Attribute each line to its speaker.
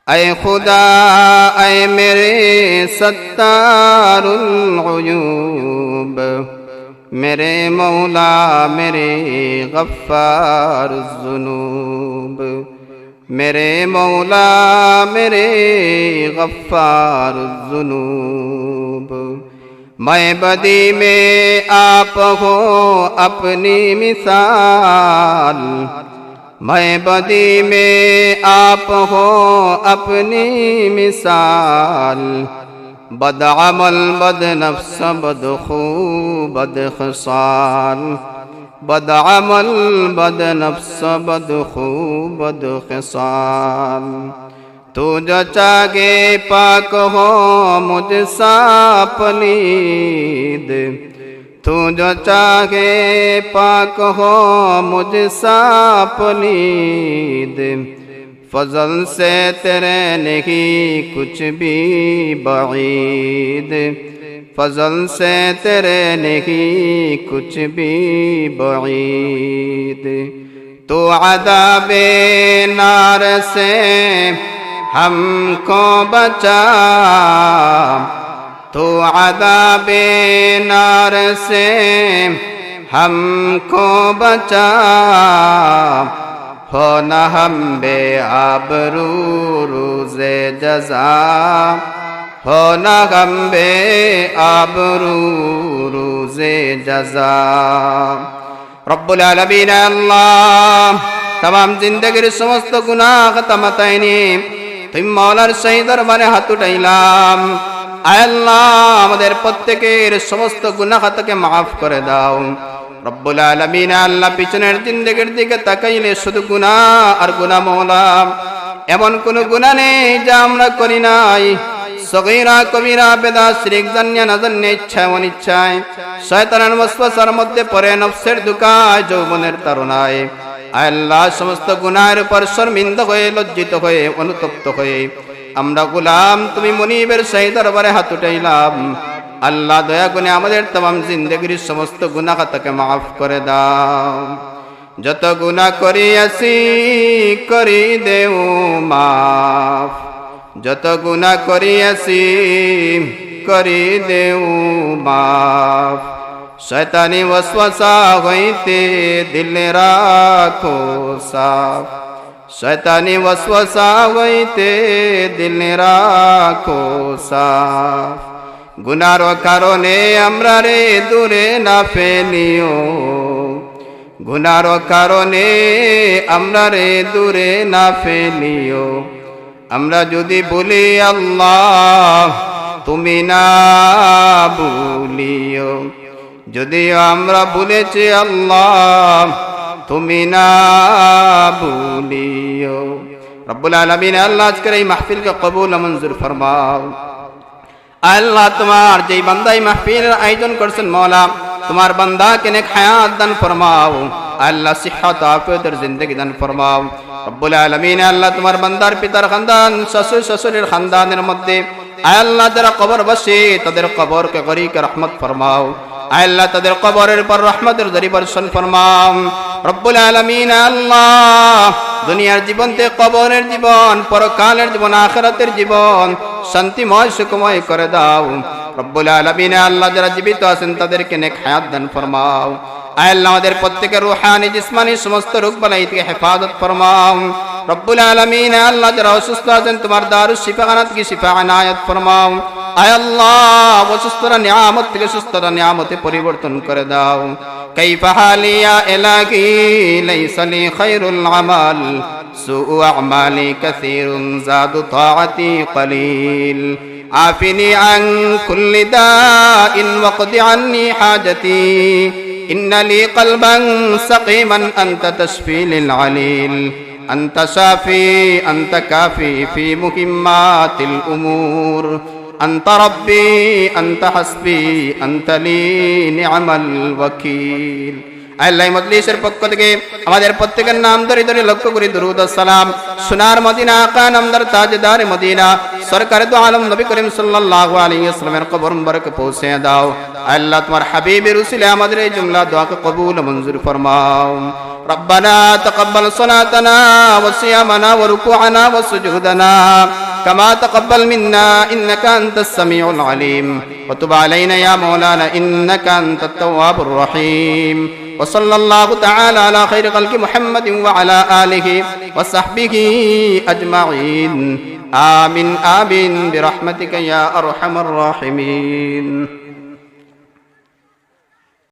Speaker 1: ऐ खुदा ऐ मेरे सत्तारुल उयूब, मेरे मौला मेरे गफ्फारुज़ ज़ुनूब, मेरे मौला मेरे गफ्फारुज़ ज़ुनूब। मैं बदी में आप हो अपनी मिसाल, मैं बदी में आप हो अपनी मिसाल। बदअमल बदनफ्स बदखू बदखसाल, बदअमल बदनफ्स बदखू बदखसाल। तू जो चाहे पाक हो मुझसा पलीद, तू जो चाहे पाक हो मुझसा पलीद। फजल से तेरे नहीं कुछ भी बईद, फजल से तेरे नहीं कुछ भी बईद। तो अज़ाबे नार से हमको बचा, तो अज़ाबे नार से हमको बचा। हो न हम बेआबरू रोज़े जज़ा, हो न हम बेआबरू रोज़े जज़ा। रब्बुल आलमीन अल्लाह तमाम जिंदगीर समस्त गुनाह खतमतैनी तुम मौलार সেই দরবারে হাত উঠাইলাম। আয় আল্লাহ আমাদের প্রত্যেকের সমস্ত গুনাহ খাতাকে maaf করে দাও। রব্বুল আলামিন আল্লাহ পিছনের জিন্দেগির দিকে তাকাইলে শুধু গুনাহ আর গুনাহ মওলা। এমন কোন গুনাহ নেই যা আমরা করি নাই। সগীরা কবিরা বেদা শিরক জানিয়া না জানিয়া ইচ্ছায় অনিচ্ছায় শয়তানের ওয়াসওয়াসার মধ্যে পড়ে নফসের ধোঁকায় যৌবনের তাড়নায় আল্লাহ সমস্ত গুনাহের উপর শর্মিন্দা হয়ে লজ্জিত হয়ে অনুতপ্ত হয়ে আমরা গোলাম তুমি মুনিবের সেই দরবারে হাত উঠাইলাম। আল্লাহ দয়া করে আমাদের तमाम জিন্দেগীর সমস্ত গুনাহ খাতাকে maaf করে দাও। যত গুনাহ করিয়াছি করি দেও maaf, যত গুনাহ করিয়াছি করি দেও maaf। শয়তানি ওয়াসওয়াসা হইতে দিল রাখো সাফ, শয়তানি ওয়াসওয়াসা হইতে দিল রাখো সাফ। গুনার কারণে আমরা রে দূরে না ফেলিও, গুনার কারণে আমরা রে দূরে না ফেলিও। আমরা যদি বলি আল্লাহ তুমি না ভুলিও, যদিও আমরা বলেছি আল্লাহ তুমি না ভুলিও। রব্বুল আলামিন আল্লাহ আজকের এই মাহফিলকে কবুল ও মঞ্জুর ফরমাও। আল্লাহ তোমার যেই বান্দাই মাহফিলের আয়োজন করছেন মওলা তোমার বান্দাকে নেক হায়াত দান ফরমাও। আল্লাহ সিহত আফিয়তের জিন্দেগি দান ফরমাও। রব্বুল আলামিন আল্লাহ তোমার বান্দার পিতার খানদান শ্বশুর শ্বশুরের খানদানের মধ্যে আল্লাহ যারা কবরবাসী তাদের কবরকে গরিকে রহমত ফরমাও। আল্লাহ তাদের কবরের পর রহমতের দরি বর্ষণ ফরমাও। রব্বুল আলামিন আল্লাহ দুনিয়ার জীবন থেকে কবরের জীবন, পরকালের জীবন, আখিরাতের জীবন শান্তিময় সুখময় করে দাও। রব্বুল আলামিন আল্লাহ যারা জীবিত আছেন তাদেরকে নেক হায়াত দান ফরমাও। আল্লাহ আমাদের প্রত্যেকের রূহানি জিসমানি সমস্ত রোগ বালাই থেকে হেফাজত ফরমাও। রব্বুল আলামিন আল্লাহ যারা অসুস্থ আছেন তোমার দারুস শিফাখানাত কি শিফা আনায়াত ফরমাও। আয় আল্লাহ অসুস্থরা নিয়ামত থেকে সুস্থতা নিয়ামতে পরিবর্তন করে দাও। কাইফা হালিয়া ইলাহি লাইসা লি খায়রুল আমাল সুউ আমালি কাসীরুন জাদু তাআতি কলিল। আফিনি আন কুল্লি দাইন ওয়াকদি আন্নি হাজাতি ইন্না লি কলবান সাকিমান আনতা তাশফি লিল আলিল। আনতা শাফি আনতা কাফি ফি মুহিম্মাতিল উমুর। আনতা রব্বি আনতা হাসবি আনতা লি নি'মাল ওয়াকিল। আল্লাহ মজলিসের পক্ষ থেকে আমাদের প্রত্যেকের নাম ধরে ধরে লক্ষ্য করে দরুদ ও সালাম সোনার মদিনা আকা নামদার তাজদার মদিনা সরকার দু আলম নবী করিম সাল্লাল্লাহু আলাইহি ওয়াসাল্লামের কবর মুবারকে পৌঁছে দাও। আল্লাহ তোমার হাবিবের উসিলে আমাদের এই জুমলা দোয়াকে কবুল ও মঞ্জুর ফরমাও। ربنا تقبل صلاتنا وصيامنا وركوعنا وسجودنا كما تقبل منا إنك أنت السميع العليم وتب علينا يا مولانا إنك أنت التواب الرحيم وصلى الله تعالى على خير خلق محمد وعلى آله وصحبه أجمعين آمين آمين برحمتك يا أرحم الراحمين